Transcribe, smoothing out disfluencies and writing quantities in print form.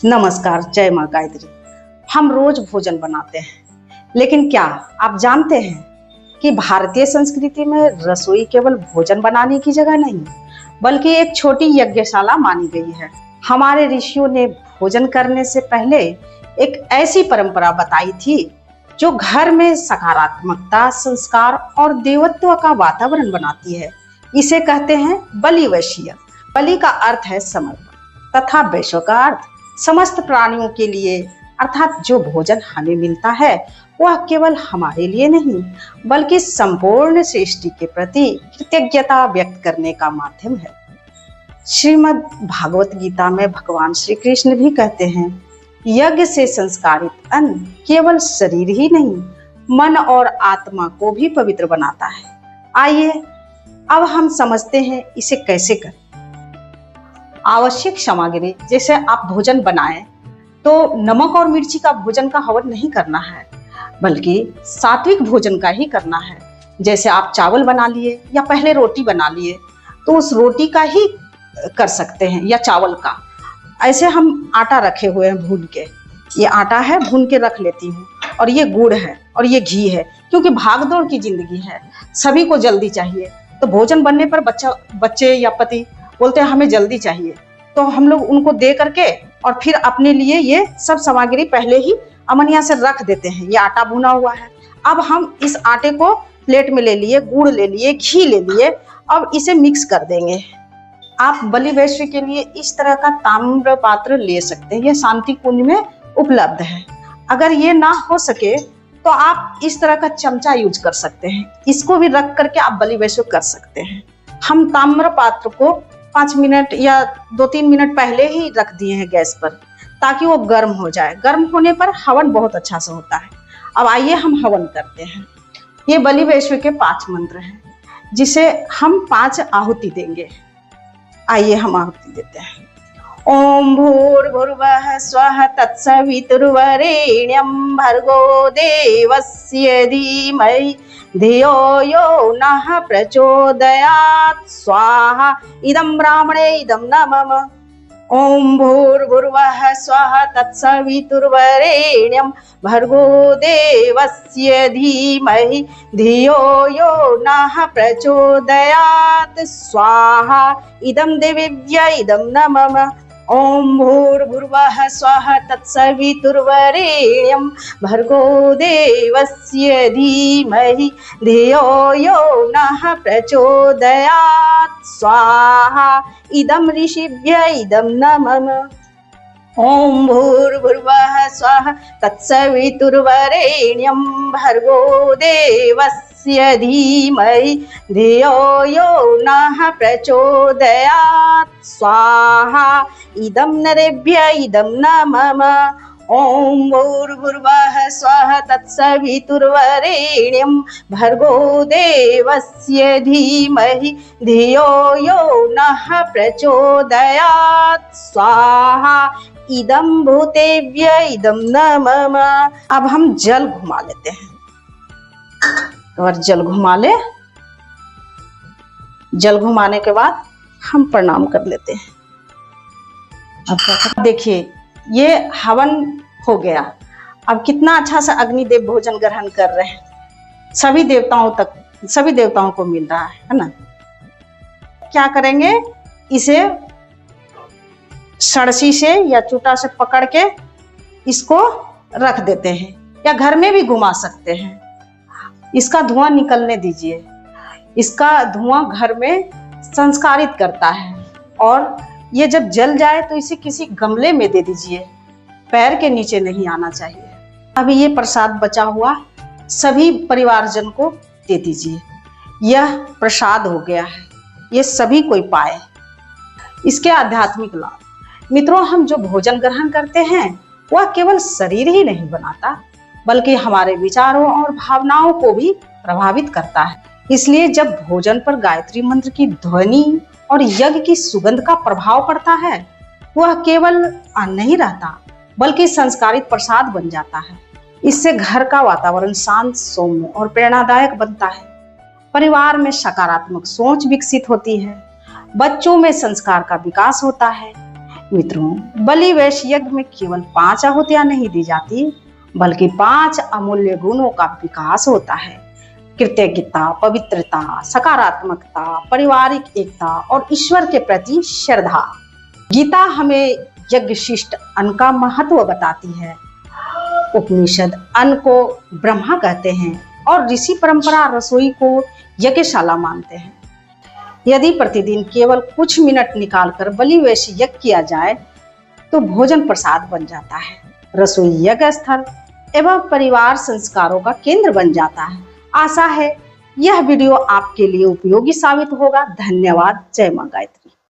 नमस्कार, जय माँ गायत्री। हम रोज भोजन बनाते हैं, लेकिन क्या आप जानते हैं कि भारतीय संस्कृति में रसोई केवल भोजन बनाने की जगह नहीं, बल्कि एक छोटी यज्ञशाला मानी गई है। हमारे ऋषियों ने भोजन करने से पहले एक ऐसी परंपरा बताई थी जो घर में सकारात्मकता, संस्कार और देवत्व का वातावरण बनाती है। इसे कहते हैं बलि वैश्य। बलि का अर्थ है समर्पण तथा वैश्य का अर्थ समस्त प्राणियों के लिए, अर्थात जो भोजन हमें मिलता है वह केवल हमारे लिए नहीं, बल्कि संपूर्ण सृष्टि के प्रति कृतज्ञता व्यक्त करने का माध्यम है। श्रीमद् भागवत गीता में भगवान श्री कृष्ण भी कहते हैं, यज्ञ से संस्कारित अन्न केवल शरीर ही नहीं, मन और आत्मा को भी पवित्र बनाता है। आइए अब हम समझते हैं इसे कैसे करें। आवश्यक सामग्री, जैसे आप भोजन बनाएं तो नमक और मिर्ची का भोजन का हवन नहीं करना है, बल्कि सात्विक भोजन का ही करना है। जैसे आप चावल बना लिए या पहले रोटी बना लिए तो उस रोटी का ही कर सकते हैं, या चावल का। ऐसे हम आटा रखे हुए हैं भून के, ये आटा है भून के रख लेती हूँ, और ये गुड़ है और ये घी है। क्योंकि भागदौड़ की जिंदगी है, सभी को जल्दी चाहिए, तो भोजन बनने पर बच्चे या पति बोलते हैं हमें जल्दी चाहिए, तो हम लोग उनको दे करके और फिर अपने लिए ये सब सामग्री पहले ही अमनिया से रख देते हैं। ये आटा भुना हुआ है, अब हम इस आटे को प्लेट में ले लिए, गुड़ ले लिए, घी ले लिए, अब इसे मिक्स कर देंगे। आप बलि वैश्य के लिए इस तरह का ताम्र पात्र ले सकते हैं, यह शांति कुंज में उपलब्ध है। अगर ये ना हो सके तो आप इस तरह का चमचा यूज कर सकते हैं, इसको भी रख करके आप बलि वैश्य कर सकते हैं। हम ताम्र पात्र को 5 मिनट या 2-3 मिनट पहले ही रख दिए हैं गैस पर, ताकि वो गर्म हो जाए। गर्म होने पर हवन बहुत अच्छा से होता है। अब आइए हम हवन करते हैं। ये बलि वैश्य के 5 मंत्र हैं, जिसे हम 5 आहुति देंगे। आइए हम आहुति देते हैं। ओम भूर्भुवः स्वः तत्सवितुर्वरेण्यं भर्गो देवस्य धीमहि धियो यो नः प्रचोदयात् स्वाहा इदं ब्राह्मणे इदं न मम। ओम भूर्भुवः स्वः तत्सवितुर्वरेण्यं भर्गो देवस्य धीमहि धियो यो नः प्रचोदयात् स्वाहा इदं देवेभ्य इदं न मम। ओम भूर्भुवः स्वः तत्सवितुर्वरेण्यं भर्गो देवस्य धीमहि धियो यो नः प्रचोदयात् स्वाहा इदं ऋषिभ्य इदं न मम। ओम भूर्भुवः स्वः तत्सवितुर्वरेण्यं भर्गो देवस्य धीमहि धियो यो नः प्रचोदयात् स्वाहा इदं नरेभ्य इदं न मम। ओम भूर्भुवः स्वः तत्सवितुर्वरेण्यं भर्गो देवस्य धीमहि धियो यो नः प्रचोदयात् स्वाहा इदं भूतेभ्य इदं न मम। अब हम जल घुमा लेते हैं, और जल घुमा ले। जल घुमाने के बाद हम प्रणाम कर लेते हैं। अब देखिए ये हवन हो गया। अब कितना अच्छा सा अग्निदेव भोजन ग्रहण कर रहे हैं, सभी देवताओं तक, सभी देवताओं को मिल रहा है ना। क्या करेंगे, इसे सड़सी से या चूटा से पकड़ के इसको रख देते हैं, या घर में भी घुमा सकते हैं। इसका धुआं निकलने दीजिए। इसका धुआं घर में संस्कारित करता है, और ये जब जल जाए तो इसे किसी गमले में दे दीजिए, पैर के नीचे नहीं आना चाहिए। अभी ये प्रसाद बचा हुआ सभी परिवारजन को दे दीजिए। यह प्रसाद हो गया है, ये सभी कोई पाए। इसके आध्यात्मिक लाभ, मित्रों, हम जो भोजन ग्रहण करते हैं वह केवल शरीर ही नहीं बनाता, बल्कि हमारे विचारों और भावनाओं को भी प्रभावित करता है। इसलिए जब भोजन पर गायत्री मंत्र की ध्वनि और यज्ञ की सुगंध का प्रभाव पड़ता है, वह केवल अन्न नहीं रहता, बल्कि संस्कारित प्रसाद बन जाता है। इससे घर का वातावरण शांत, सौम्य और प्रेरणादायक बनता है। परिवार में सकारात्मक सोच विकसित होती है, बच्चों में संस्कार का विकास होता है, मित्रों, बलि वैश्य यज्ञ में केवल 5 आहुतियां नहीं दी जाती, बल्कि 5 अमूल्य गुणों का विकास होता है। कृतज्ञता, पवित्रता, सकारात्मकता, पारिवारिक एकता और ईश्वर के प्रति श्रद्धा। गीता हमें यज्ञ शिष्ट अन्न का महत्व बताती है। उपनिषद अन्न को ब्रह्मा कहते हैं और ऋषि परंपरा रसोई को यज्ञशाला मानते हैं। यदि प्रतिदिन केवल कुछ मिनट निकालकर बलि वैश्य यज्ञ किया जाए तो भोजन प्रसाद बन जाता है, रसोई यज्ञ स्थल एवं परिवार संस्कारों का केंद्र बन जाता है। आशा है यह वीडियो आपके लिए उपयोगी साबित होगा। धन्यवाद। जय मां गायत्री।